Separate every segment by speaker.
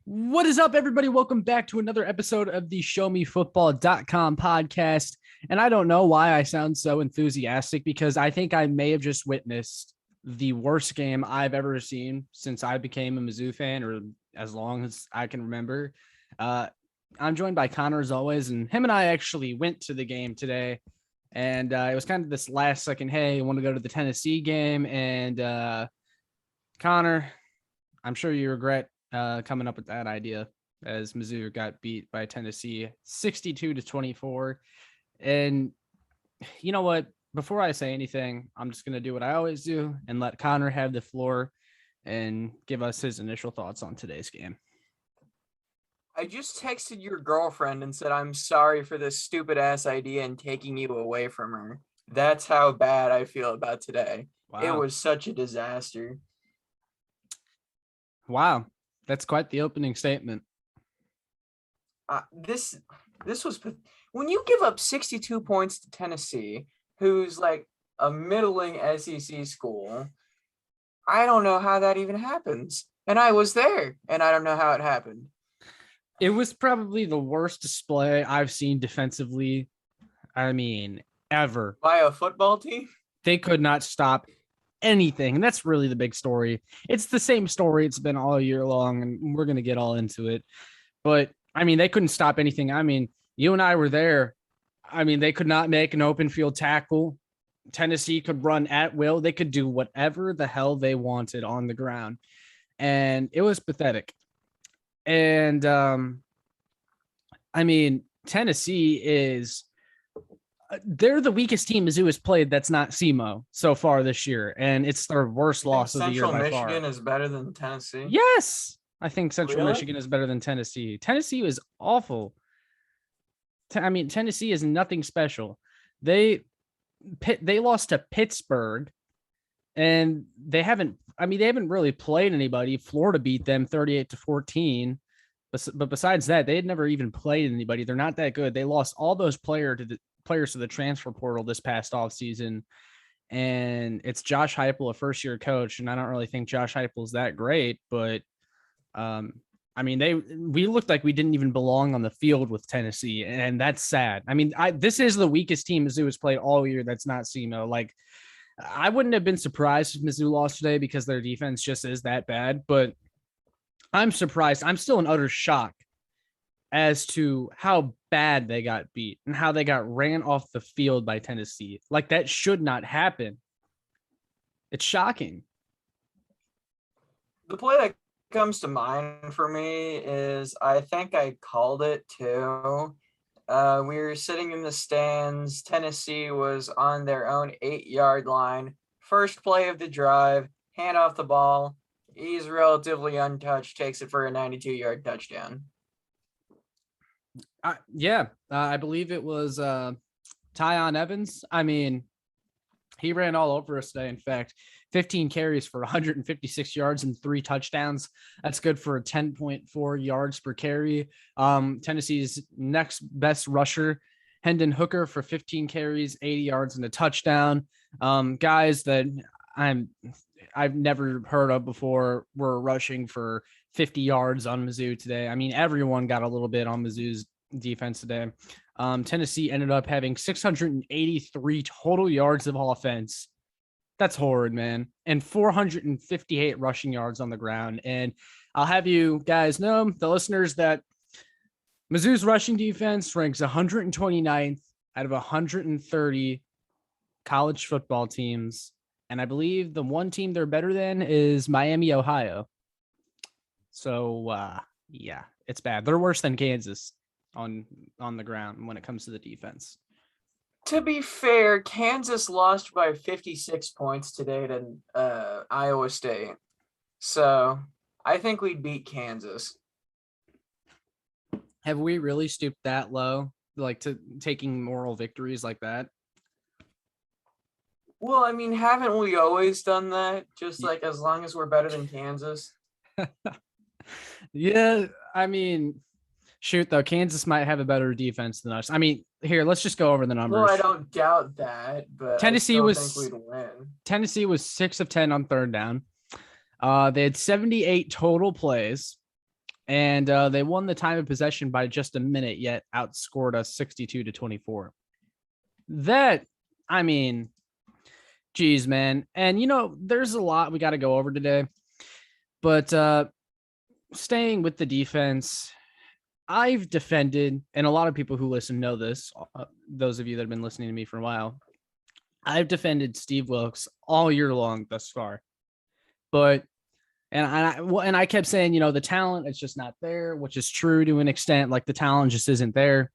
Speaker 1: What is up, everybody? Welcome back to another episode of the ShowMeFootball.com podcast. And I don't know why I sound so enthusiastic because I think I may have just witnessed the worst game I've ever seen since I became a Mizzou fan, or as long as I can remember. I'm joined by Connor as always, and him and I actually went to the game today. And it was kind of this last second, hey, I want to go to the Tennessee game. And Connor, I'm sure you regret coming up with that idea, as Mizzou got beat by Tennessee 62-24. And you know what? Before I say anything, I'm just going to do what I always do and let Connor have the floor and give us his initial thoughts on today's game.
Speaker 2: I just texted your girlfriend and said, I'm sorry for this stupid ass idea and taking you away from her. That's how bad I feel about today. Wow. It was such a disaster.
Speaker 1: Wow. That's quite the opening statement.
Speaker 2: This was, when you give up 62 points to Tennessee, who's like a middling SEC school, I don't know how that even happens. And I was there, and I don't know how it happened.
Speaker 1: It was probably the worst display I've seen defensively, ever.
Speaker 2: By a football team?
Speaker 1: They could not stop anything. And that's really the big story. It's the same story it's been all year long, and we're going to get all into it. But, they couldn't stop anything. You and I were there. They could not make an open field tackle. Tennessee could run at will. They could do whatever the hell they wanted on the ground. And it was pathetic. And, Tennessee is they're the weakest team Mizzou has played that's not SEMO so far this year, and it's their worst loss of the year by far.
Speaker 2: Central Michigan is better than Tennessee?
Speaker 1: Yes, I think Central Michigan is better than Tennessee. Tennessee was awful. Tennessee is nothing special. They lost to Pittsburgh, and they haven't really played anybody. Florida beat them 38-14. But besides that, they had never even played anybody. They're not that good. They lost all those players to the transfer portal this past offseason. And it's Josh Heupel, a first-year coach, and I don't really think Josh Heupel is that great, but we looked like we didn't even belong on the field with Tennessee, and that's sad. This is the weakest team Mizzou has played all year that's not SEMO. Like, I wouldn't have been surprised if Mizzou lost today because their defense just is that bad, but I'm surprised. I'm still in utter shock as to how bad they got beat and how they got ran off the field by Tennessee. Like, that should not happen. It's shocking.
Speaker 2: The play that comes to mind for me is, I think I called it too. We were sitting in the stands. Tennessee was on their own 8-yard line. First play of the drive, hand off the ball. He's relatively untouched, takes it for a 92-yard touchdown.
Speaker 1: I believe it was Tyon Evans. He ran all over us today. In fact, 15 carries for 156 yards and 3 touchdowns. That's good for a 10.4 yards per carry. Tennessee's next best rusher, Hendon Hooker, for 15 carries, 80 yards and a touchdown. Guys that I've never heard of before were rushing for 50 yards on Mizzou today. Everyone got a little bit on Mizzou's defense today. Tennessee ended up having 683 total yards of offense. That's horrid, man. And 458 rushing yards on the ground. And I'll have you guys know, the listeners, that Mizzou's rushing defense ranks 129th out of 130 college football teams. And I believe the one team they're better than is Miami, Ohio. So, it's bad. They're worse than Kansas on the ground when it comes to the defense.
Speaker 2: To be fair, Kansas lost by 56 points today to Iowa State. So, I think we'd beat Kansas.
Speaker 1: Have we really stooped that low, like to taking moral victories like that?
Speaker 2: Well, haven't we always done that? Just like as long as we're better than Kansas?
Speaker 1: Yeah, shoot, though, Kansas might have a better defense than us. Here, let's just go over the numbers.
Speaker 2: Well, I don't doubt that, but
Speaker 1: Tennessee
Speaker 2: I still think we'd win.
Speaker 1: Tennessee was 6 of 10 on third down. They had 78 total plays. and they won the time of possession by just a minute, yet outscored us 62-24. That, I mean, geez, man. And, there's a lot we got to go over today. But staying with the defense, I've defended, and a lot of people who listen know this, those of you that have been listening to me for a while, I've defended Steve Wilks all year long thus far. But and I kept saying, the talent is just not there, which is true to an extent. Like, the talent just isn't there.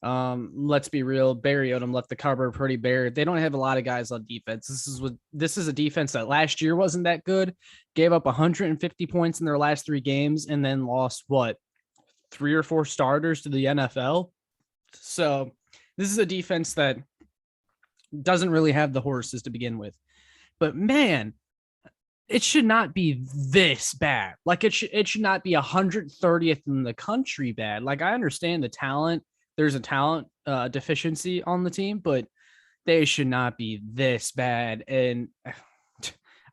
Speaker 1: Let's be real. Barry Odom left the cupboard pretty bare. They don't have a lot of guys on defense. This is a defense that last year wasn't that good. Gave up 150 points in their last 3 games, and then lost 3 or 4 starters to the NFL. So this is a defense that doesn't really have the horses to begin with. But man, it should not be this bad. Like, it should not be 130th in the country bad. Like, I understand the talent. There's a talent deficiency on the team, but they should not be this bad. And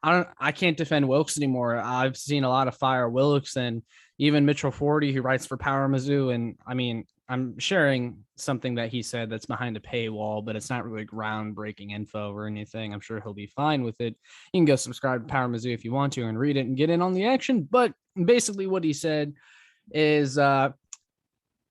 Speaker 1: I can't defend Wilks anymore. I've seen a lot of fire Wilks and even Mitchell Forty, who writes for Power Mizzou. And I mean, I'm sharing something that he said that's behind a paywall, but it's not really groundbreaking info or anything. I'm sure he'll be fine with it. You can go subscribe to Power Mizzou if you want to and read it and get in on the action. But basically what he said is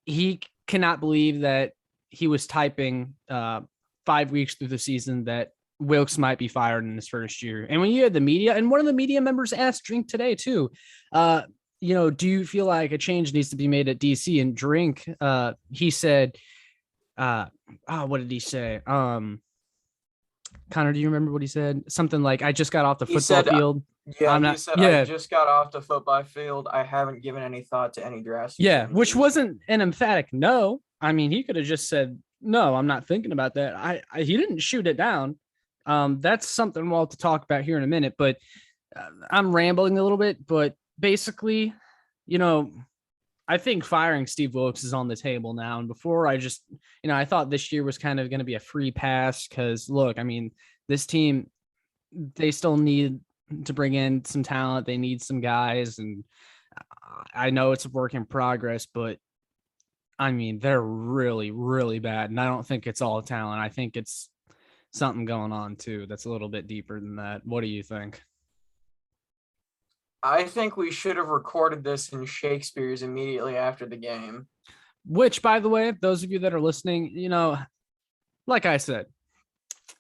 Speaker 1: he cannot believe that he was typing 5 weeks through the season that Wilks might be fired in his first year. And when you had the media, and one of the media members asked Drink today too, do you feel like a change needs to be made at DC? And Drink, he said, what did he say? Connor, do you remember what he said? Something like, I just got off the football field.
Speaker 2: I just got off the football field. I haven't given any thought to any drastic changes.
Speaker 1: Which wasn't an emphatic no. I mean, he could have just said, no, I'm not thinking about that. He didn't shoot it down. That's something we'll have to talk about here in a minute, but I'm rambling a little bit. But basically, I think firing Steve Wilks is on the table now. And before, I thought this year was kind of going to be a free pass because, look, I mean, this team, they still need to bring in some talent. They need some guys. And I know it's a work in progress, but I mean, they're really, really bad. And I don't think it's all talent. I think it's something going on too that's a little bit deeper than that. What do you think?
Speaker 2: I think we should have recorded this in Shakespeare's immediately after the game.
Speaker 1: Which, by the way, those of you that are listening, like I said,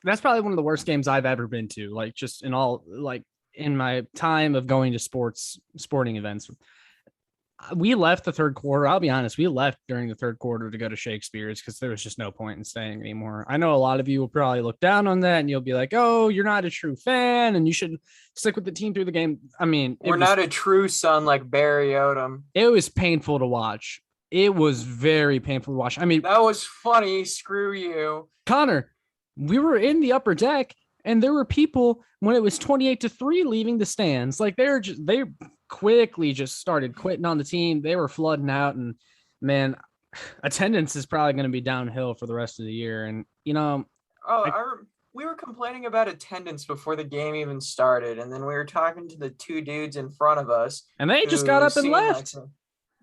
Speaker 1: that's probably one of the worst games I've ever been to. Like, just in my time of going to sporting events. We left the third quarter. I'll be honest. We left during the third quarter to go to Shakespeare's because there was just no point in staying anymore. I know a lot of you will probably look down on that and you'll be like, oh, you're not a true fan and you should stick with the team through the game. I mean,
Speaker 2: we're not a true son like Barry Odom.
Speaker 1: It was painful to watch. It was very painful to watch. I mean,
Speaker 2: that was funny. Screw you.
Speaker 1: Connor, we were in the upper deck and there were people when it was 28-3 leaving the stands. Like, they quickly just started quitting on the team. They were flooding out, and man, attendance is probably going to be downhill for the rest of the year. And
Speaker 2: we were complaining about attendance before the game even started, and then we were talking to the 2 dudes in front of us,
Speaker 1: and they just got up and left.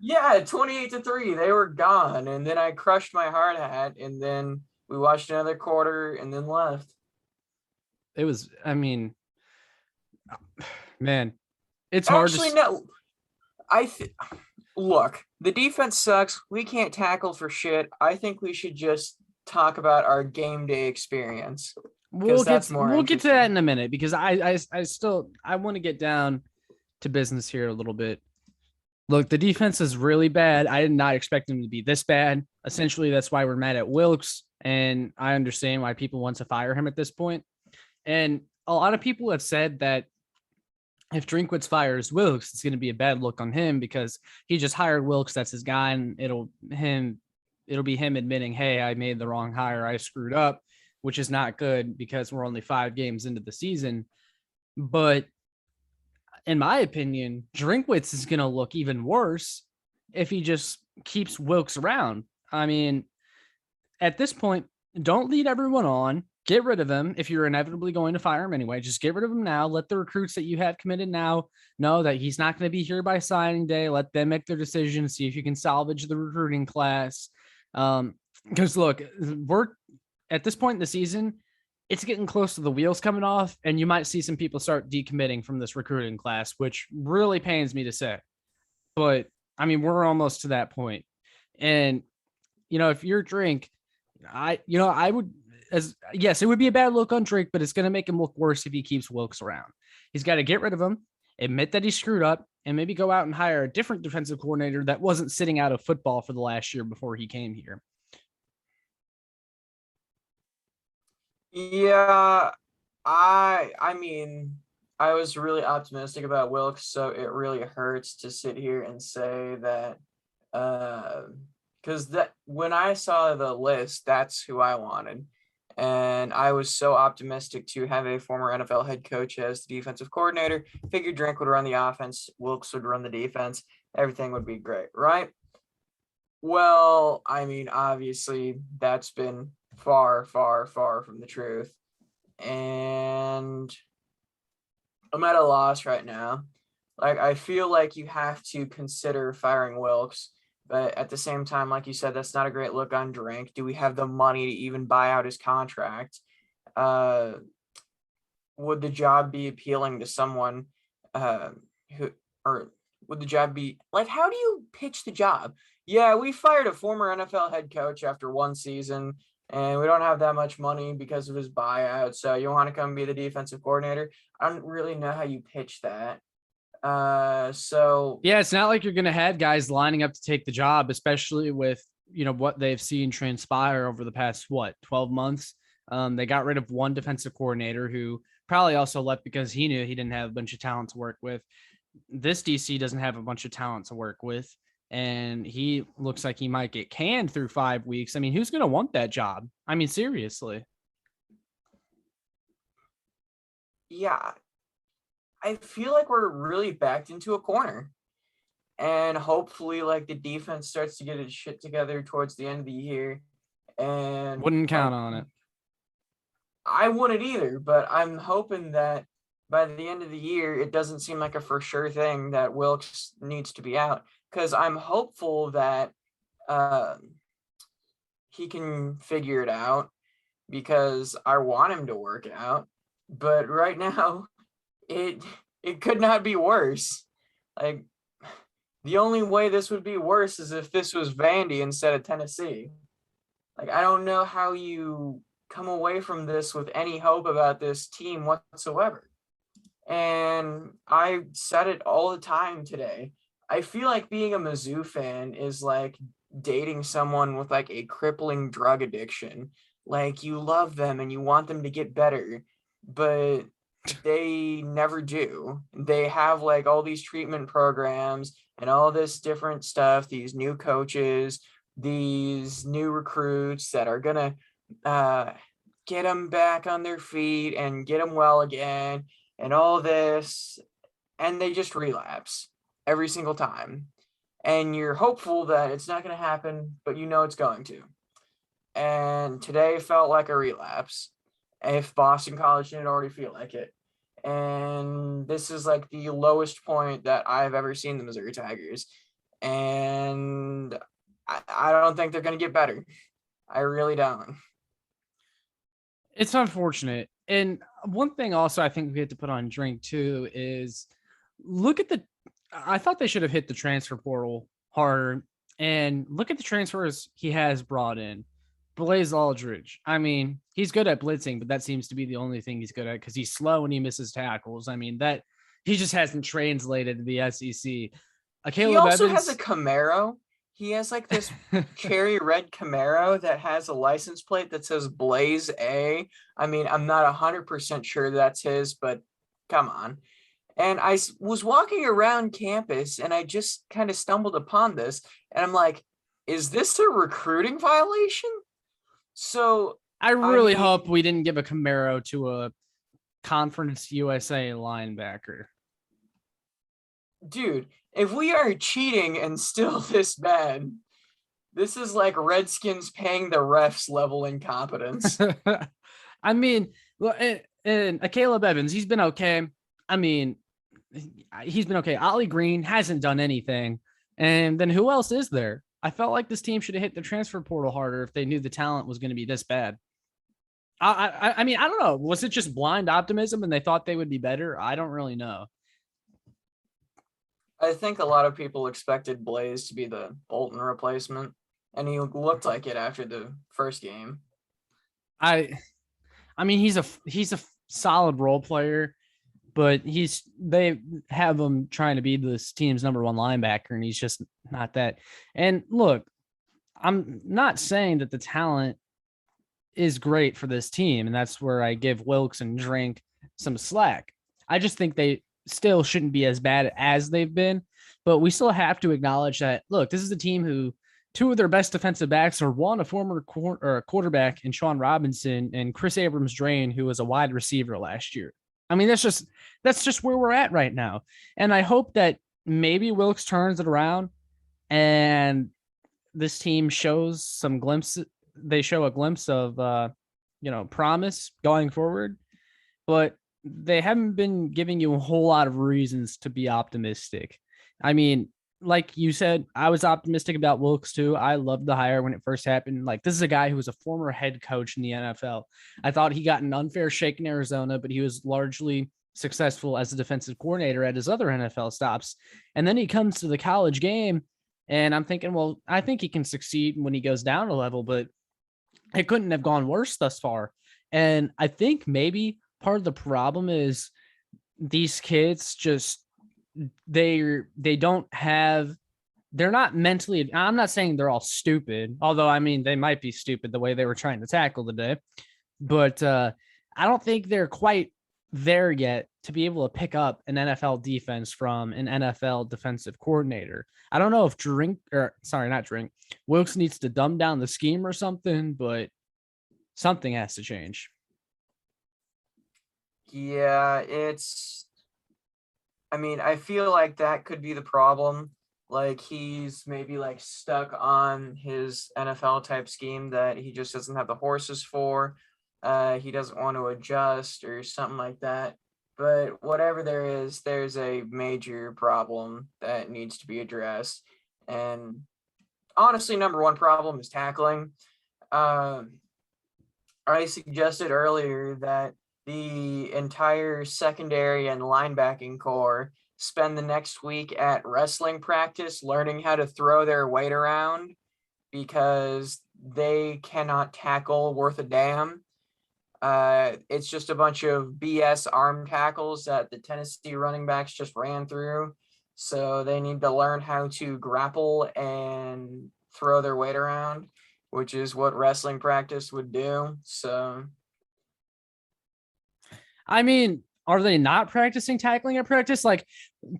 Speaker 2: 28-3, they were gone, and then I crushed my hard hat, and then we watched another quarter, and then left.
Speaker 1: It was, I mean, man. It's hard
Speaker 2: to... no. Look, the defense sucks. We can't tackle for shit. I think we should just talk about our game day experience.
Speaker 1: We'll get to that in a minute because I want to get down to business here a little bit. Look, the defense is really bad. I did not expect them to be this bad. Essentially, that's why we're mad at Wilks, and I understand why people want to fire him at this point. And a lot of people have said that if Drinkwitz fires Wilks, it's going to be a bad look on him because he just hired Wilks. That's his guy. And it'll be him admitting, hey, I made the wrong hire. I screwed up, which is not good because we're only 5 games into the season. But in my opinion, Drinkwitz is going to look even worse if he just keeps Wilks around. I mean, at this point, don't lead everyone on. get rid of him. If you're inevitably going to fire him anyway, just get rid of him now. Let the recruits that you have committed now know that he's not going to be here by signing day. Let them make their decision. See if you can salvage the recruiting class. Because look, we're at this point in the season, it's getting close to the wheels coming off, and you might see some people start decommitting from this recruiting class, which really pains me to say. But I mean, we're almost to that point. And, if you're Drink, I would, yes, it would be a bad look on Drake, but it's going to make him look worse if he keeps Wilks around. He's got to get rid of him, admit that he screwed up, and maybe go out and hire a different defensive coordinator that wasn't sitting out of football for the last year before he came here.
Speaker 2: Yeah, I mean, I was really optimistic about Wilks, so it really hurts to sit here and say that, because when I saw the list, that's who I wanted. And I was so optimistic to have a former NFL head coach as the defensive coordinator. Figured Drink would run the offense, Wilks would run the defense. Everything would be great, right? Well, I mean, obviously, that's been far, far, far from the truth. And I'm at a loss right now. Like, I feel like you have to consider firing Wilks. But at the same time, like you said, that's not a great look on Drink. Do we have the money to even buy out his contract? Would the job be appealing to someone or would the job be like, how do you pitch the job? Yeah, we fired a former NFL head coach after one season, and we don't have that much money because of his buyout. So you want to come be the defensive coordinator? I don't really know how you pitch that. So
Speaker 1: yeah, it's not like you're going to have guys lining up to take the job, especially with, what they've seen transpire over the past, 12 months. They got rid of one defensive coordinator who probably also left because he knew he didn't have a bunch of talent to work with. This DC doesn't have a bunch of talent to work with, and he looks like he might get canned through 5 weeks. I mean, who's going to want that job? I mean, seriously.
Speaker 2: Yeah, I feel like we're really backed into a corner, and hopefully like the defense starts to get its shit together towards the end of the year. And
Speaker 1: wouldn't count on it.
Speaker 2: I wouldn't either, but I'm hoping that by the end of the year, it doesn't seem like a for sure thing that Wilks needs to be out, because I'm hopeful that he can figure it out, because I want him to work out. But right now, it could not be worse. Like, the only way this would be worse is if this was Vandy instead of Tennessee. Like, I don't know how you come away from this with any hope about this team whatsoever. And I said it all the time today. I feel like being a Mizzou fan is like dating someone with like a crippling drug addiction. Like, you love them and you want them to get better, but they never do. They have like all these treatment programs and all this different stuff, these new coaches, these new recruits that are gonna get them back on their feet and get them well again and all this, and they just relapse every single time. And you're hopeful that it's not going to happen, but it's going to. And today felt like a relapse, if Boston College didn't already feel like it. And this is like the lowest point that I've ever seen the Missouri Tigers. And I don't think they're going to get better. I really don't.
Speaker 1: It's unfortunate. And one thing also I think we have to put on Drink too is look at I thought they should have hit the transfer portal harder, and look at the transfers he has brought in. Blaze Aldridge. I mean, he's good at blitzing, but that seems to be the only thing he's good at because he's slow and he misses tackles. I mean, that he just hasn't translated to the SEC.
Speaker 2: He also has a Camaro. He has like this cherry red Camaro that has a license plate that says Blaze A. I mean, I'm not 100% sure that's his, but come on. And I was walking around campus and I just kind of stumbled upon this. And I'm like, is this a recruiting violation? So
Speaker 1: I really hope we didn't give a Camaro to a Conference USA linebacker.
Speaker 2: Dude, if we are cheating and still this bad, this is like Redskins paying the refs level incompetence.
Speaker 1: I mean, and Caleb Evans, he's been okay. I mean, he's been okay. Ollie Green hasn't done anything. And then who else is there? I felt like this team should have hit the transfer portal harder if they knew the talent was going to be this bad. I mean, I don't know. Was it just blind optimism and they thought they would be better? I don't really know.
Speaker 2: I think a lot of people expected Blaze to be the Bolton replacement, and he looked like it after the first game.
Speaker 1: I I mean, he's a solid role player, but they have him trying to be this team's number one linebacker, and he's just not that. And look, I'm not saying that the talent is great for this team, and that's where I give Wilks and Drink some slack. I just think they still shouldn't be as bad as they've been, but we still have to acknowledge that, look, this is a team who two of their best defensive backs are one, a former quarterback in Sean Robinson, and Chris Abrams Drain, who was a wide receiver last year. I mean, that's just where we're at right now. And I hope that maybe Wilks turns it around and this team shows some glimpses. They show a glimpse of, promise going forward, but they haven't been giving you a whole lot of reasons to be optimistic. I mean, like you said, I was optimistic about Wilks too. I loved the hire when it first happened. Like, this is a guy who was a former head coach in the NFL. I thought he got an unfair shake in Arizona, but he was largely successful as a defensive coordinator at his other NFL stops. And then he comes to the college game, and I'm thinking, well, I think he can succeed when he goes down a level, but it couldn't have gone worse thus far. And I think maybe part of the problem is these kids just they don't have they're not mentally, I'm not saying they're all stupid, although I mean they might be stupid the way they were trying to tackle today, but I don't think they're quite there yet to be able to pick up an NFL defense from an NFL defensive coordinator. I don't know if Wilks needs to dumb down the scheme or something, but something has to change.
Speaker 2: Yeah, I feel like that could be the problem. Like, he's maybe like stuck on his NFL type scheme that he just doesn't have the horses for. He doesn't want to adjust or something like that. But whatever there is, there's a major problem that needs to be addressed. And honestly, number one problem is tackling. I suggested earlier that the entire secondary and linebacking core spend the next week at wrestling practice learning how to throw their weight around, because they cannot tackle worth a damn. It's just a bunch of BS arm tackles that the Tennessee running backs just ran through. So they need to learn how to grapple and throw their weight around, which is what wrestling practice would do. So,
Speaker 1: I mean, are they not practicing tackling at practice? Like,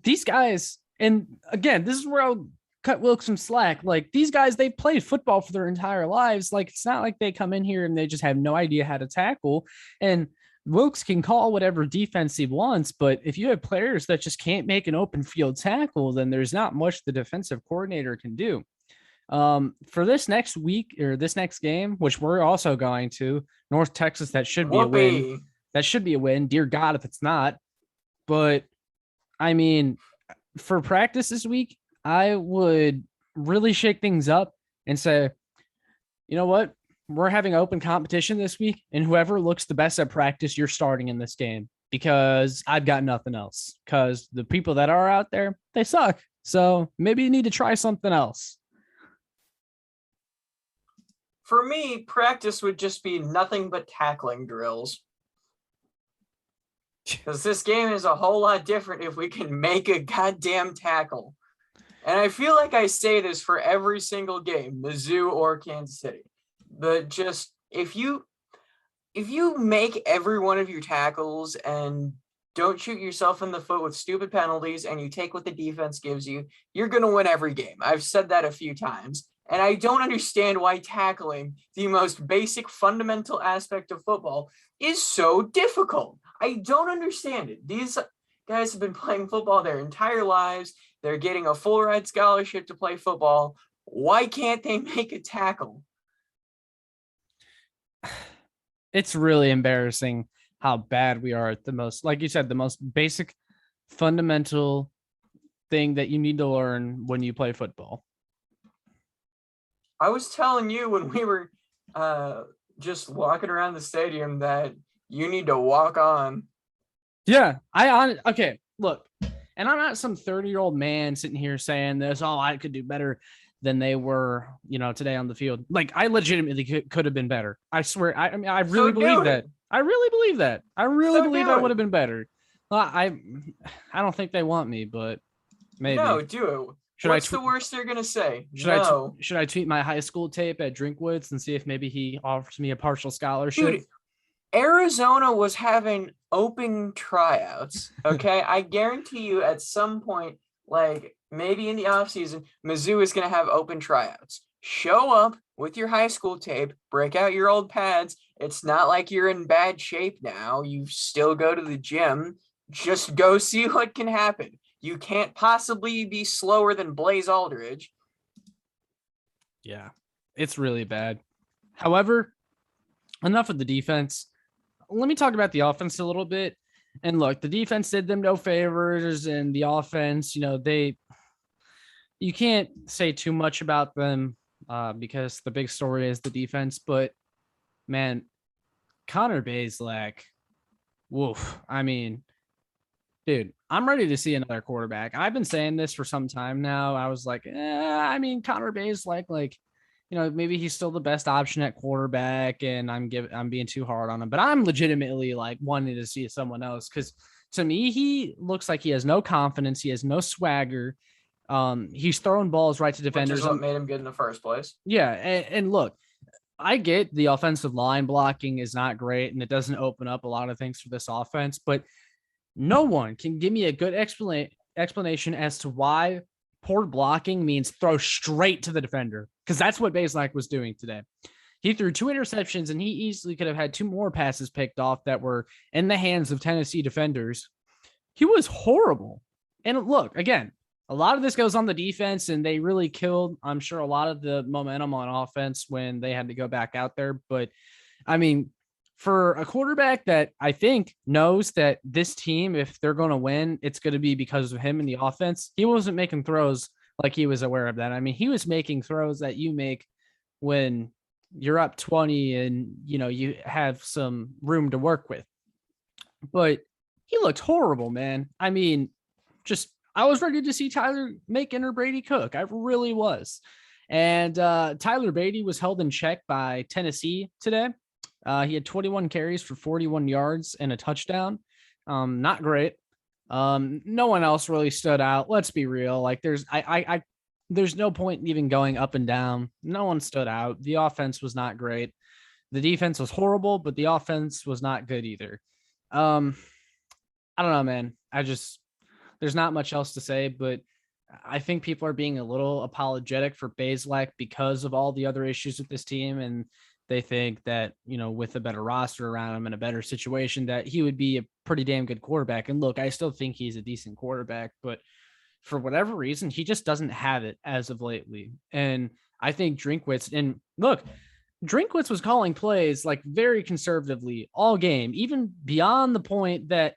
Speaker 1: these guys, and again, this is where I'll cut Wilks some slack. Like, these guys, they played football for their entire lives. Like, it's not like they come in here and they just have no idea how to tackle. And Wilks can call whatever defense he wants, but if you have players that just can't make an open field tackle, then there's not much the defensive coordinator can do. For this next week or this next game, which we're also going to North Texas, that should be a win. That should be a win. Dear God, if it's not. But I mean, for practice this week, I would really shake things up and say, you know what? We're having open competition this week, and whoever looks the best at practice, you're starting in this game, because I've got nothing else. Because the people that are out there, they suck. So maybe you need to try something else.
Speaker 2: For me, practice would just be nothing but tackling drills. Because this game is a whole lot different if we can make a goddamn tackle. And I feel like I say this for every single game, Mizzou or Kansas City. But just if you make every one of your tackles and don't shoot yourself in the foot with stupid penalties, and you take what the defense gives you, you're going to win every game. I've said that a few times. And I don't understand why tackling, the most basic fundamental aspect of football, is so difficult. I don't understand it. These guys have been playing football their entire lives. They're getting a full ride scholarship to play football. Why can't they make a tackle?
Speaker 1: It's really embarrassing how bad we are at the most, like you said, the most basic fundamental thing that you need to learn when you play football.
Speaker 2: I was telling you when we were just walking around the stadium that you need to walk on.
Speaker 1: Yeah, okay, look, and I'm not some 30-year-old man sitting here saying this, oh, I could do better than they were, today on the field. Like, I legitimately could have been better. I swear. I mean, I really
Speaker 2: So
Speaker 1: believe
Speaker 2: do
Speaker 1: that.
Speaker 2: it.
Speaker 1: I really believe that. I really
Speaker 2: So
Speaker 1: believe
Speaker 2: do
Speaker 1: I would
Speaker 2: it.
Speaker 1: have been better. Well, I don't think they want me, but maybe.
Speaker 2: No, do it.
Speaker 1: Should I
Speaker 2: What's the
Speaker 1: tweet?
Speaker 2: worst they're gonna say?
Speaker 1: Should I
Speaker 2: No.
Speaker 1: should I tweet my high school tape at Drinkwoods and see if maybe he offers me a partial scholarship?
Speaker 2: Dude, Arizona was having open tryouts. Okay. I guarantee you at some point, like maybe in the offseason, Mizzou is going to have open tryouts. Show up with your high school tape, break out your old pads. It's not like you're in bad shape now. You still go to the gym. Just go see what can happen. You can't possibly be slower than Blaze Aldridge.
Speaker 1: Yeah, it's really bad. However, enough of the defense. Let me talk about the offense a little bit. And look, the defense did them no favors, and the offense, you can't say too much about them because the big story is the defense. But man, Connor Bazelak, woof. I mean, dude, I'm ready to see another quarterback. I've been saying this for some time now. I was like, I mean, Connor Bazelak, maybe he's still the best option at quarterback, and I'm being too hard on him, but I'm legitimately like wanting to see someone else because to me, he looks like he has no confidence. He has no swagger. He's throwing balls right to defenders.
Speaker 2: Which is what made him good in the first place.
Speaker 1: Yeah, and look, I get the offensive line blocking is not great, and it doesn't open up a lot of things for this offense, but no one can give me a good explanation as to why poor blocking means throw straight to the defender, because that's what Bazelak was doing today. He threw 2 interceptions, and he easily could have had 2 more passes picked off that were in the hands of Tennessee defenders. He was horrible. And look, again, a lot of this goes on the defense, and they really killed, I'm sure, a lot of the momentum on offense when they had to go back out there. But I mean, for a quarterback that I think knows that this team, if they're going to win, it's going to be because of him in the offense. He wasn't making throws like he was aware of that. I mean, he was making throws that you make when you're up 20 and, you have some room to work with. But he looked horrible, man. I mean, I was ready to see Tyler Macon or Brady Cook. I really was. And Tyler Beatty was held in check by Tennessee today. He had 21 carries for 41 yards and a touchdown. Not great. No one else really stood out. Let's be real. Like there's no point in even going up and down. No one stood out. The offense was not great. The defense was horrible, but the offense was not good either. I don't know, man. There's not much else to say, but I think people are being a little apologetic for Bazelak because of all the other issues with this team. And they think that, with a better roster around him and a better situation, that he would be a pretty damn good quarterback. And look, I still think he's a decent quarterback, but for whatever reason, he just doesn't have it as of lately. And I think Drinkwitz was calling plays like very conservatively all game, even beyond the point that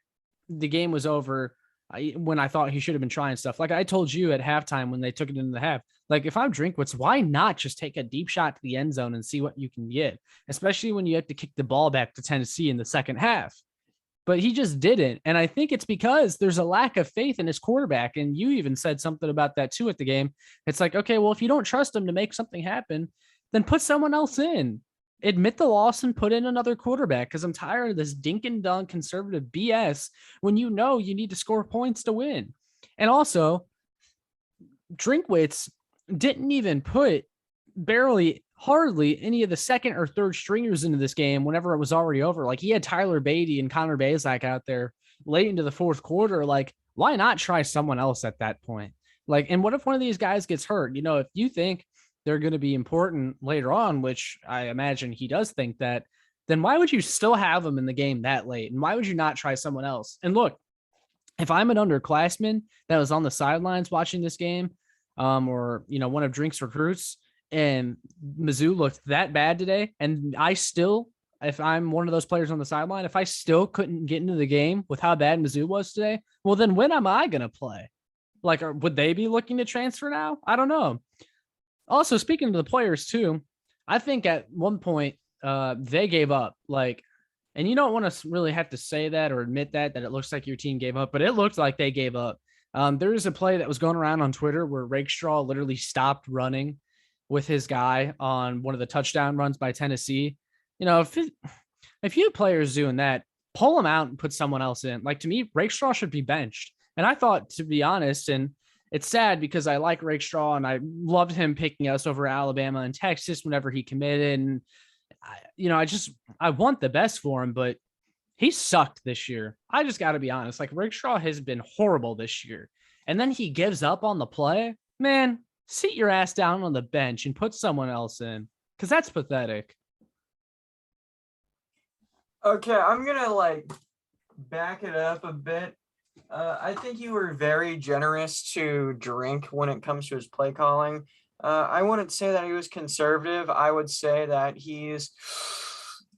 Speaker 1: the game was over. When I thought he should have been trying stuff. Like I told you at halftime when they took it into the half, like if I'm Drinkwitz, why not just take a deep shot to the end zone and see what you can get, especially when you have to kick the ball back to Tennessee in the second half. But he just didn't. And I think it's because there's a lack of faith in his quarterback. And you even said something about that too at the game. It's like, okay, well, if you don't trust him to make something happen, then put someone else in. Admit the loss and put in another quarterback, because I'm tired of this dink and dunk conservative BS when you need to score points to win. And also, Drinkwitz didn't even put hardly any of the second or third stringers into this game whenever it was already over. Like he had Tyler Beatty and Connor Bazelak out there late into the fourth quarter. Like, why not try someone else at that point? Like, and what if one of these guys gets hurt? If you think they're going to be important later on, which I imagine he does think that, then why would you still have them in the game that late? And why would you not try someone else? And look, if I'm an underclassman that was on the sidelines watching this game, or, one of Drink's recruits, and Mizzou looked that bad today, and I still if I'm one of those players on the sideline, if I still couldn't get into the game with how bad Mizzou was today, well, then when am I going to play? Like, would they be looking to transfer now? I don't know. Also, speaking to the players too, I think at one point they gave up. Like, and you don't want to really have to say that or admit that it looks like your team gave up, but it looked like they gave up. There was a play that was going around on Twitter where Rakestraw literally stopped running with his guy on one of the touchdown runs by Tennessee. You know, if you have players doing that, pull them out and put someone else in. Like, to me, Rakestraw should be benched. And I thought, to be honest, and it's sad because I like Rakestraw and I loved him picking us over Alabama and Texas whenever he committed. And I want the best for him, but he sucked this year. I just got to be honest. Like, Rakestraw has been horrible this year. And then he gives up on the play. Man, sit your ass down on the bench and put someone else in, because that's pathetic.
Speaker 2: Okay, I'm gonna back it up a bit. I think you were very generous to Drink when it comes to his play calling. I wouldn't say that he was conservative. I would say that he's,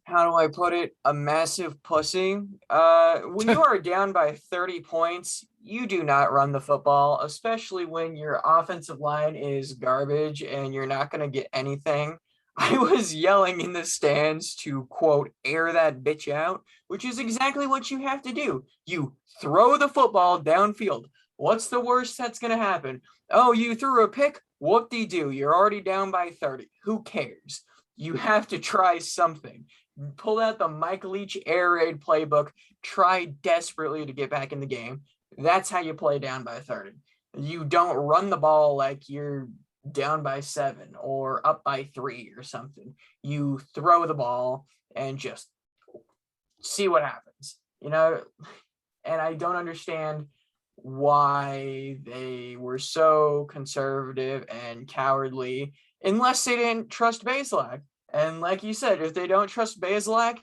Speaker 2: how do I put it, a massive pussy. When you are down by 30 points, you do not run the football, especially when your offensive line is garbage and you're not going to get anything. I was yelling in the stands to, quote, air that bitch out, which is exactly what you have to do. You throw the football downfield. What's the worst that's going to happen? Oh, you threw a pick? Whoop-de-doo. You're already down by 30. Who cares? You have to try something. Pull out the Mike Leach air raid playbook. Try desperately to get back in the game. That's how you play down by 30. You don't run the ball like you're down by 7 or up by 3 or something. You throw the ball and just see what happens, and I don't understand why they were so conservative and cowardly unless they didn't trust Bazelak. And like you said, if they don't trust Bazelak,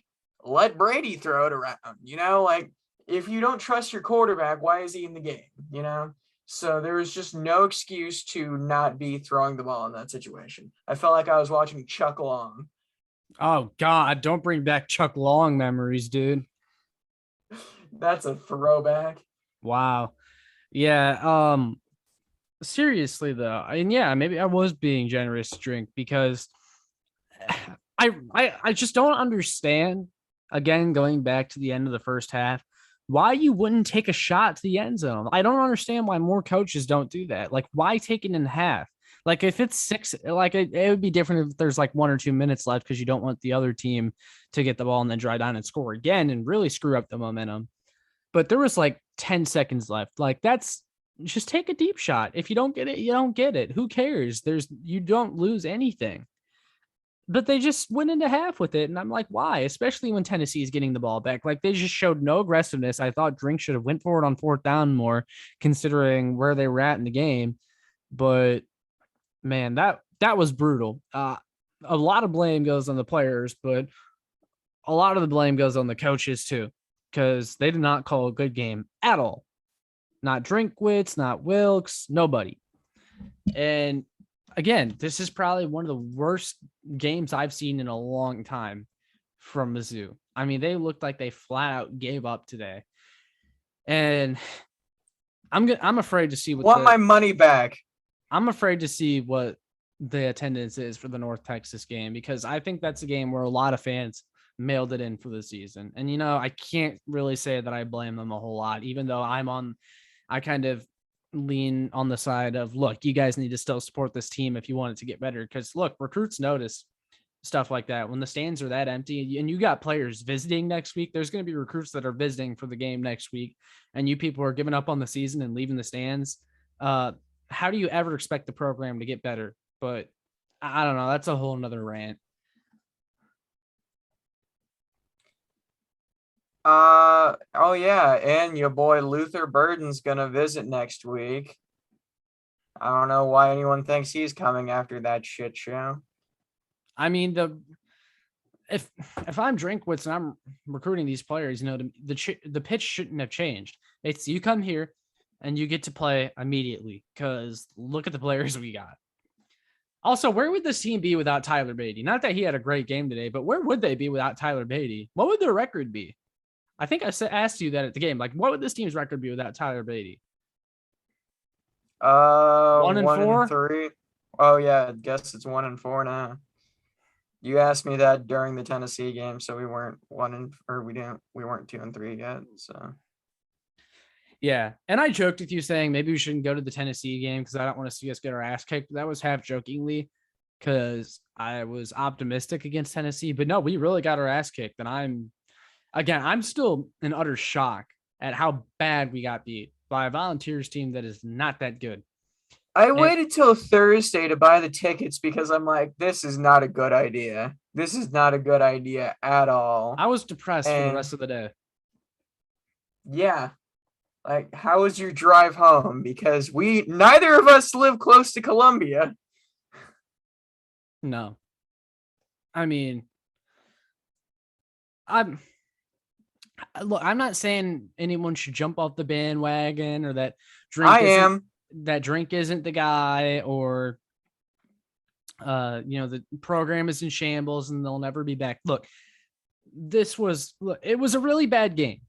Speaker 2: let Brady throw it around. If you don't trust your quarterback, why is he in the game? So there was just no excuse to not be throwing the ball in that situation. I felt like I was watching Chuck Long.
Speaker 1: Oh, God, don't bring back Chuck Long memories, dude.
Speaker 2: That's a throwback.
Speaker 1: Wow. Yeah. Seriously, though. And yeah, maybe I was being generous to Drink because I just don't understand, again, going back to the end of the first half, why you wouldn't take a shot to the end zone. I don't understand why more coaches don't do that. Like, why take it in half? Like, if it's 6, like it would be different if there's like 1 or 2 minutes left because you don't want the other team to get the ball and then drive down and score again and really screw up the momentum. But there was like 10 seconds left. Like, that's just take a deep shot. If you don't get it, you don't get it. Who cares? You don't lose anything. But they just went into half with it. And I'm like, why? Especially when Tennessee is getting the ball back. Like, they just showed no aggressiveness. I thought Drink should have went for it on 4th down more, considering where they were at in the game. But man, that was brutal. A lot of blame goes on the players, but a lot of the blame goes on the coaches too, because they did not call a good game at all. Not Drinkwitz, not Wilks, nobody. And again, this is probably one of the worst games I've seen in a long time from Mizzou. I mean, they looked like they flat out gave up today. And I'm afraid to see what
Speaker 2: my money back.
Speaker 1: I'm afraid to see what the attendance is for the North Texas game, because I think that's a game where a lot of fans mailed it in for the season. And, I can't really say that I blame them a whole lot, even though I kind of lean on the side of, look, you guys need to still support this team if you want it to get better. Because look, recruits notice stuff like that. When the stands are that empty and you got players visiting next week, there's going to be recruits that are visiting for the game next week. And you people are giving up on the season and leaving the stands. How do you ever expect the program to get better? But I don't know. That's a whole nother rant.
Speaker 2: Oh yeah, and your boy Luther Burden's gonna visit next week. I don't know why anyone thinks he's coming after that shit show.
Speaker 1: I mean, if I'm Drinkwitz and I'm recruiting these players, the pitch shouldn't have changed. It's you come here and you get to play immediately, because look at the players we got. Also, where would this team be without Tyler Beatty? Not that he had a great game today, but where would they be without Tyler Beatty? What would their record be? I think I asked you that at the game. Like, what would this team's record be without Tyler Beatty? 1 and 4.
Speaker 2: 1-3. Oh yeah, I guess it's 1-4 now. You asked me that during the Tennessee game, so we weren't we weren't 2-3 yet. So
Speaker 1: Yeah, and I joked with you saying maybe we shouldn't go to the Tennessee game because I don't want to see us get our ass kicked. That was half jokingly because I was optimistic against Tennessee, but no, we really got our ass kicked, and I'm still in utter shock at how bad we got beat by a Volunteers team that is not that good.
Speaker 2: I waited till Thursday to buy the tickets because I'm like, this is not a good idea. This is not a good idea at all.
Speaker 1: I was depressed for the rest of the day.
Speaker 2: Yeah. Like, how was your drive home? Because neither of us live close to Columbia.
Speaker 1: No. I mean, I'm not saying anyone should jump off the bandwagon or that drink isn't the guy, or the program is in shambles and they'll never be back. Look, it was a really bad game,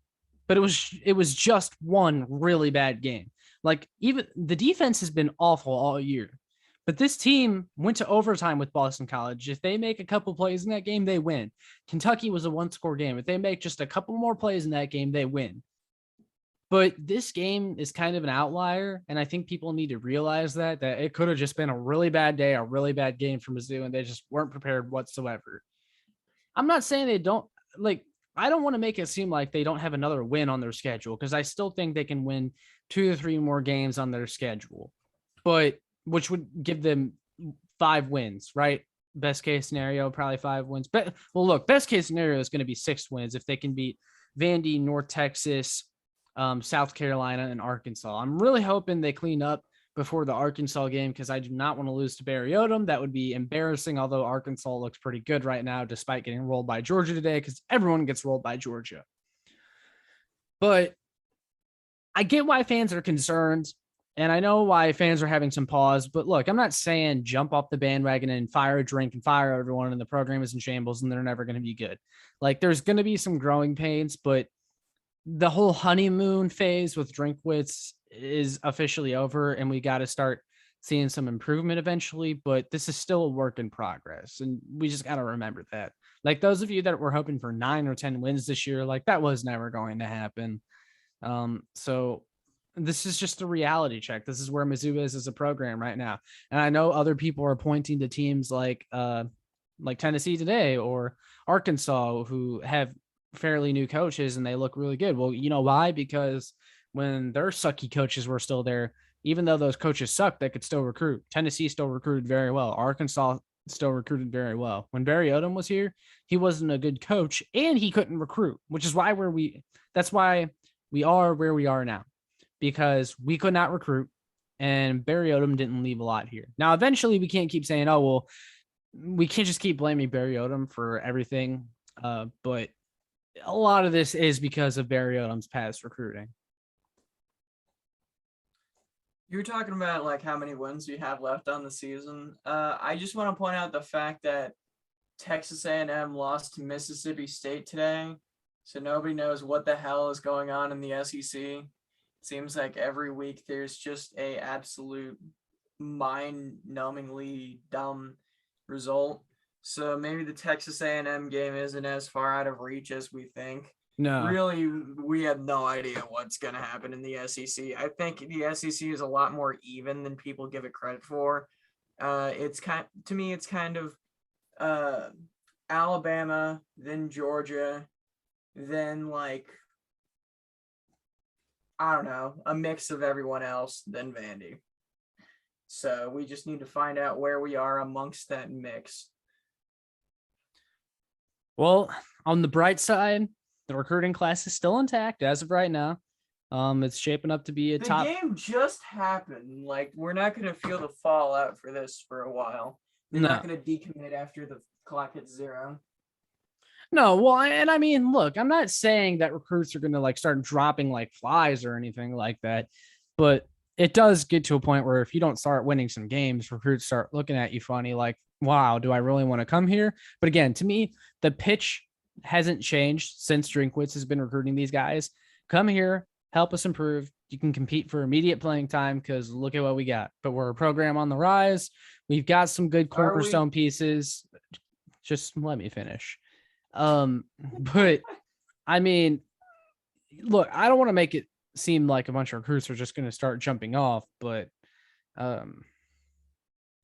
Speaker 1: but it was just one really bad game. Like, even the defense has been awful all year, but this team went to overtime with Boston College. If they make a couple plays in that game, they win. Kentucky was a 1-score game. If they make just a couple more plays in that game, they win. But this game is kind of an outlier, and I think people need to realize that it could have just been a really bad day, a really bad game for Mizzou, and they just weren't prepared whatsoever. I'm not saying they don't, like, I don't want to make it seem like they don't have another win on their schedule, because I still think they can win 2 to 3 more games on their schedule, but which would give them 5 wins, right? Best case scenario, probably 5 wins. But look, best case scenario is going to be 6 wins if they can beat Vandy, North Texas, South Carolina, and Arkansas. I'm really hoping they clean up before the Arkansas game, because I do not want to lose to Barry Odom. That would be embarrassing, although Arkansas looks pretty good right now, despite getting rolled by Georgia today, because everyone gets rolled by Georgia. But I get why fans are concerned, and I know why fans are having some pause. But look, I'm not saying jump off the bandwagon and fire a drink and fire everyone, and the program is in shambles and they're never going to be good. Like, there's going to be some growing pains, but the whole honeymoon phase with Drinkwitz is officially over, and we got to start seeing some improvement eventually, but this is still a work in progress, and we just got to remember that. Like, those of you that were hoping for 9 or 10 wins this year, like, that was never going to happen. So this is just a reality check. This is where Mizzou is as a program right now. And I know other people are pointing to teams like Tennessee today or Arkansas, who have fairly new coaches and they look really good. Well, you know why? Because when their sucky coaches were still there, even though those coaches sucked, they could still recruit. Tennessee still recruited very well. Arkansas still recruited very well. When Barry Odom was here, he wasn't a good coach and he couldn't recruit, which is why that's why we are where we are now, because we could not recruit and Barry Odom didn't leave a lot here. Now, eventually we can't keep saying, oh, well, we can't just keep blaming Barry Odom for everything. But a lot of this is because of Barry Odom's past recruiting.
Speaker 2: You're talking about like how many wins we have left on the season. I just want to point out the fact that Texas A&M lost to Mississippi State today, so nobody knows what the hell is going on in the SEC. It seems like every week there's just a absolute mind-numbingly dumb result. So maybe the Texas A&M game isn't as far out of reach as we think.
Speaker 1: No.
Speaker 2: Really, we have no idea what's going to happen in the SEC. I think the SEC is a lot more even than people give it credit for. It's kind of Alabama, then Georgia, then like, I don't know, a mix of everyone else, then Vandy. So we just need to find out where we are amongst that mix.
Speaker 1: Well, on the bright side, the recruiting class is still intact as of right now. It's shaping up to be
Speaker 2: the game just happened. Like, we're not going to feel the fallout for this for a while. They're not going to decommit after the clock hits 0.
Speaker 1: No, well, and I mean, look, I'm not saying that recruits are going to like start dropping like flies or anything like that, but it does get to a point where if you don't start winning some games, recruits start looking at you funny, like, wow, do I really want to come here? But again, to me, the pitch hasn't changed since Drinkwitz has been recruiting these guys. Come here, help us improve. You can compete for immediate playing time because look at what we got. But we're a program on the rise. We've got some good cornerstone pieces. Just let me finish. But I mean, look, I don't want to make it seem like a bunch of recruits are just going to start jumping off, but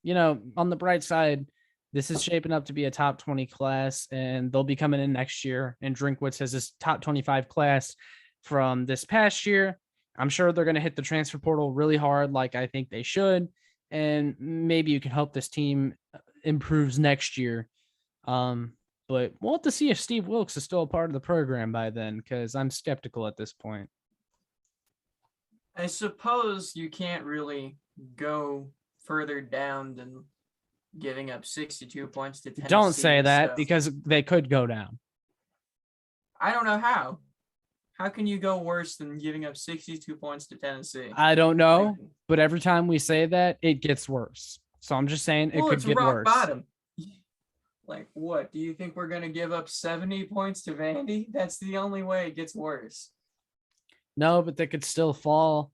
Speaker 1: you know, on the bright side, this is shaping up to be a top 20 class, and they'll be coming in next year. And Drinkwitz has this top 25 class from this past year. I'm sure they're going to hit the transfer portal really hard, like I think they should. And maybe you can hope this team improves next year. But we'll have to see if Steve Wilks is still a part of the program by then, because I'm skeptical at this point.
Speaker 3: I suppose you can't really go further down than giving up 62 points to Tennessee.
Speaker 1: Don't say that, because they could go down.
Speaker 3: I don't know how. How can you go worse than giving up 62 points to Tennessee?
Speaker 1: I don't know, but every time we say that, it gets worse. So I'm just saying it could get worse.
Speaker 3: Bottom. Like, what? Do you think we're going to give up 70 points to Vandy? That's the only way it gets worse.
Speaker 1: No, but they could still fall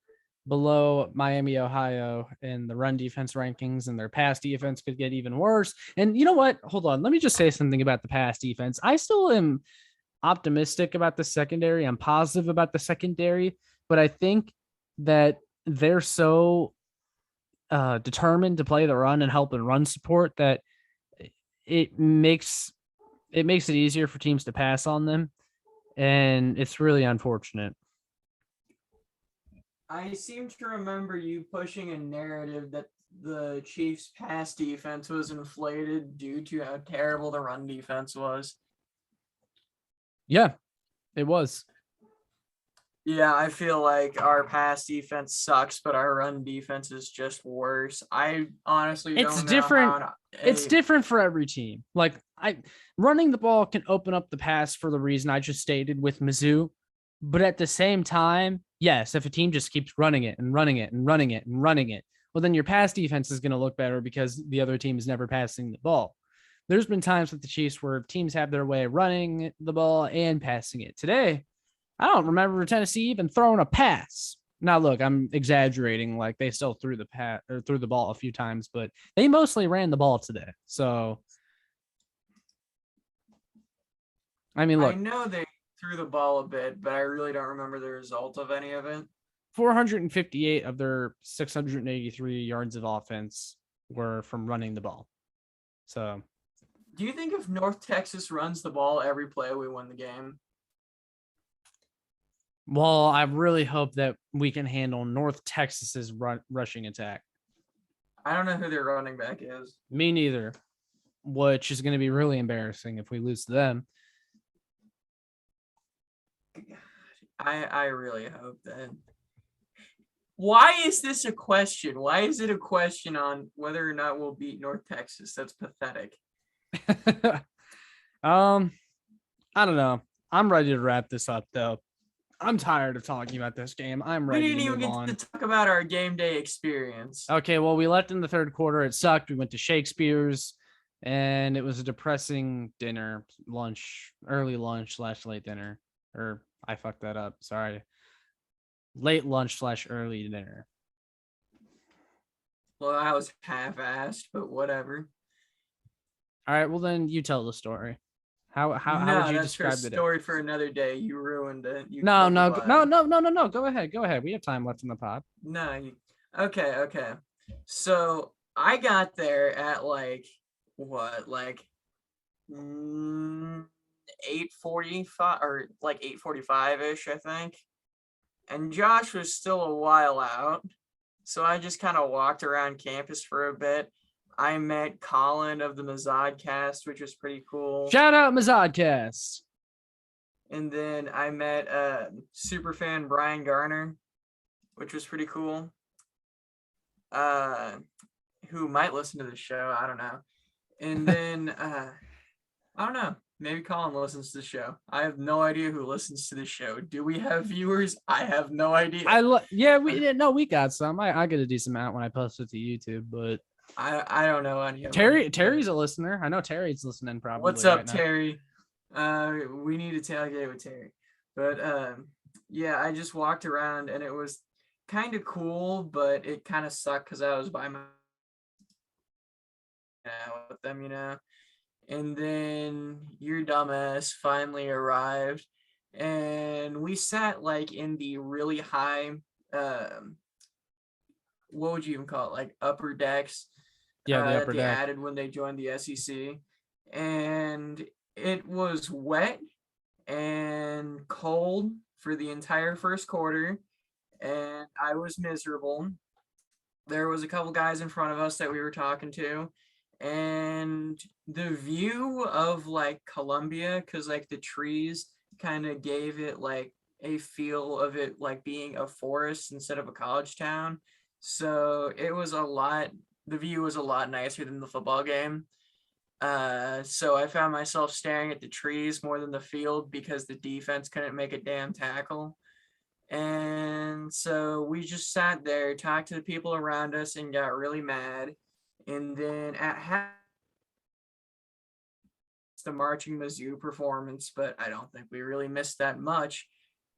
Speaker 1: below Miami, Ohio in the run defense rankings, and their pass defense could get even worse. And you know what? Hold on. Let me just say something about the pass defense. I still am optimistic about the secondary. I'm positive about the secondary, but I think that they're so determined to play the run and help and run support that it makes it easier for teams to pass on them. And it's really unfortunate.
Speaker 3: I seem to remember you pushing a narrative that the Chiefs' pass defense was inflated due to how terrible the run defense was.
Speaker 1: Yeah, it was.
Speaker 3: Yeah, I feel like our pass defense sucks, but our run defense is just worse. I honestly don't know
Speaker 1: different. It's different for every team. Like running the ball can open up the pass for the reason I just stated with Mizzou, but at the same time, yes, if a team just keeps running it and running it and running it and running it, well, then your pass defense is going to look better because the other team is never passing the ball. There's been times with the Chiefs where teams have their way of running the ball and passing it. Today, I don't remember Tennessee even throwing a pass. Now, look, I'm exaggerating. Like they still threw the ball a few times, but they mostly ran the ball today. So, I mean, look,
Speaker 3: I know they threw the ball a bit, but I really don't remember the result of any of it.
Speaker 1: 458 of their 683 yards of offense were from running the ball. So,
Speaker 3: do you think if North Texas runs the ball every play, we win the game?
Speaker 1: Well, I really hope that we can handle North Texas's rushing attack.
Speaker 3: I don't know who their running back is.
Speaker 1: Me neither, which is going to be really embarrassing if we lose to them.
Speaker 3: I really hope that. Why is this a question? Why is it a question on whether or not we'll beat North Texas? That's pathetic.
Speaker 1: I don't know. I'm ready to wrap this up, though. I'm tired of talking about this game. I'm ready to move on. We didn't even
Speaker 3: get to talk about our game day experience.
Speaker 1: Okay, well, we left in the third quarter. It sucked. We went to Shakespeare's, and it was a depressing early lunch / late dinner. Or I fucked that up. Sorry. Late lunch / early dinner.
Speaker 3: Well, I was half-assed, but whatever.
Speaker 1: All right, well, then you tell the story. How would you describe the
Speaker 3: story for another day? You ruined it.
Speaker 1: No. Go ahead. We have time left in the pod.
Speaker 3: No. Okay. So I got there at 8:45 or 8:45-ish, I think. And Josh was still a while out. So I just kind of walked around campus for a bit. I met Colin of the Mizzou, which was pretty cool.
Speaker 1: Shout out Mizzou.
Speaker 3: And then I met superfan Brian Garner, which was pretty cool. Who might listen to the show, I don't know. And then I don't know. Maybe Colin listens to the show. I have no idea who listens to the show. Do we have viewers? I have no idea.
Speaker 1: We got some. I get a decent amount when I post it to YouTube, but
Speaker 3: I don't know any of
Speaker 1: Terry's a listener. I know Terry's listening probably.
Speaker 3: What's up,
Speaker 1: right now.
Speaker 3: Terry? We need to tailgate with Terry. But yeah, I just walked around and it was kind of cool, but it kind of sucked because I was by my with them, And then your dumbass finally arrived, and we sat like in the really high, what would you even call it, like upper decks?
Speaker 1: Yeah, the upper
Speaker 3: they
Speaker 1: deck.
Speaker 3: added when they joined the SEC, and it was wet and cold for the entire first quarter, and I was miserable. There was a couple guys in front of us that we were talking to, and the view of like Columbia, because like the trees kind of gave it like a feel of it like being a forest instead of a college town. So it was the view was a lot nicer than the football game. So I found myself staring at the trees more than the field because the defense couldn't make a damn tackle. And so we just sat there, talked to the people around us, and got really mad. And then at half, the marching Mizzou performance, but I don't think we really missed that much.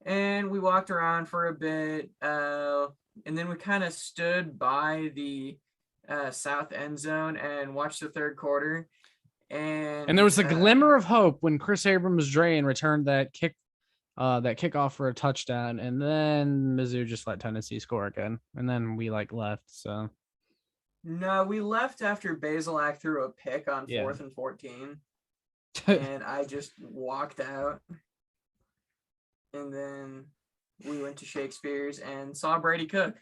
Speaker 3: And we walked around for a bit, and then we kind of stood by the south end zone and watched the third quarter.
Speaker 1: And there was a glimmer of hope when Chris Abrams-Drain returned that kickoff for a touchdown, and then Mizzou just let Tennessee score again, and then we like left. So
Speaker 3: no, we left after Basilak threw a pick on 4th and 14, and I just walked out, and then we went to Shakespeare's and saw Brady cook.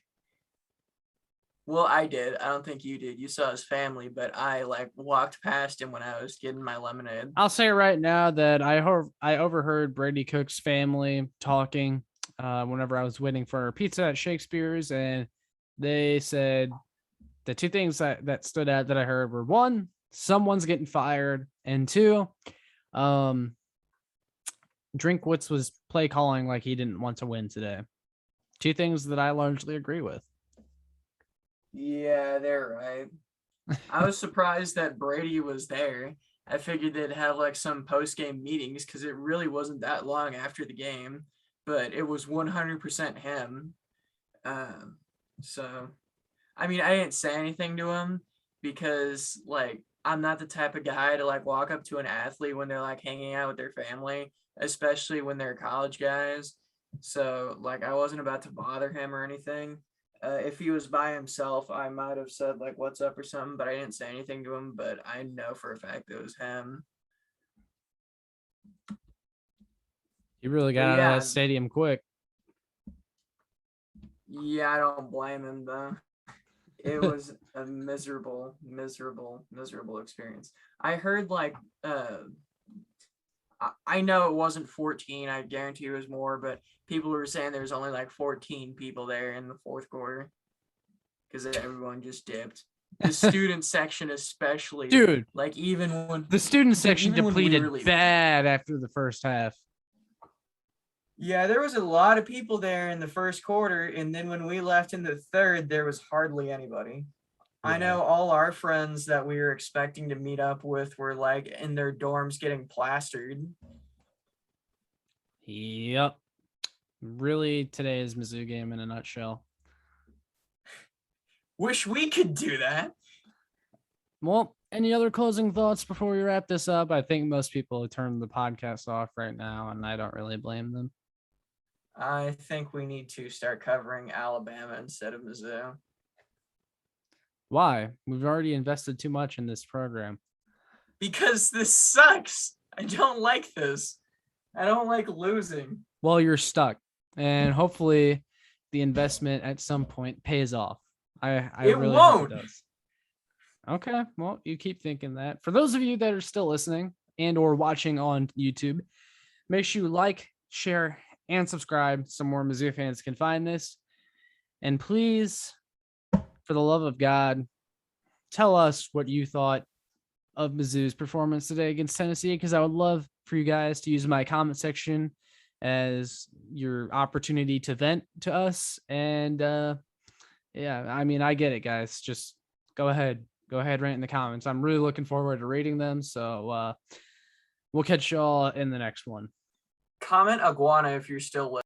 Speaker 3: Well, I did. I don't think you did. You saw his family, but I like walked past him when I was getting my lemonade.
Speaker 1: I'll say right now that I overheard Brady Cook's family talking whenever I was waiting for pizza at Shakespeare's, and they said the two things that stood out that I heard were, one, someone's getting fired, and two, Drinkwitz was play calling like he didn't want to win today. Two things that I largely agree with.
Speaker 3: Yeah, they're right. I was surprised that Brady was there. I figured they'd have like some post-game meetings because it really wasn't that long after the game, but it was 100% him. So, I mean, I didn't say anything to him because like I'm not the type of guy to like walk up to an athlete when they're like hanging out with their family, especially when they're college guys. So like I wasn't about to bother him or anything. If he was by himself, I might have said like, what's up or something, but I didn't say anything to him, but I know for a fact it was him.
Speaker 1: He really got out of that stadium quick.
Speaker 3: Yeah, I don't blame him though. It was a miserable experience. I heard like, I know it wasn't 14. I guarantee it was more, but people were saying there was only like 14 people there in the fourth quarter because everyone just dipped. The student section, especially,
Speaker 1: dude.
Speaker 3: Like even when
Speaker 1: the student section depleted bad after the first half.
Speaker 3: Yeah, there was a lot of people there in the first quarter, and then when we left in the third, there was hardly anybody. Yeah. I know all our friends that we were expecting to meet up with were like in their dorms getting plastered.
Speaker 1: Yep. Really, today's Mizzou game in a nutshell.
Speaker 3: Wish we could do that.
Speaker 1: Well, any other closing thoughts before we wrap this up? I think most people have turned the podcast off right now, and I don't really blame them.
Speaker 3: I think we need to start covering Alabama instead of Mizzou.
Speaker 1: Why? We've already invested too much in this program.
Speaker 3: Because this sucks. I don't like this. I don't like losing.
Speaker 1: Well, you're stuck. And hopefully the investment at some point pays off. I really
Speaker 3: won't.
Speaker 1: Hope it does. Okay. Well, you keep thinking that. For those of you that are still listening and or watching on YouTube, make sure you like, share, and subscribe so more Mizzou fans can find this. And please, for the love of God, tell us what you thought of Mizzou's performance today against Tennessee, because I would love for you guys to use my comment section as your opportunity to vent to us. And yeah, I mean, I get it, guys. Just go ahead, rant in the comments. I'm really looking forward to reading them. So we'll catch y'all in the next one.
Speaker 2: Comment iguana if you're still listening.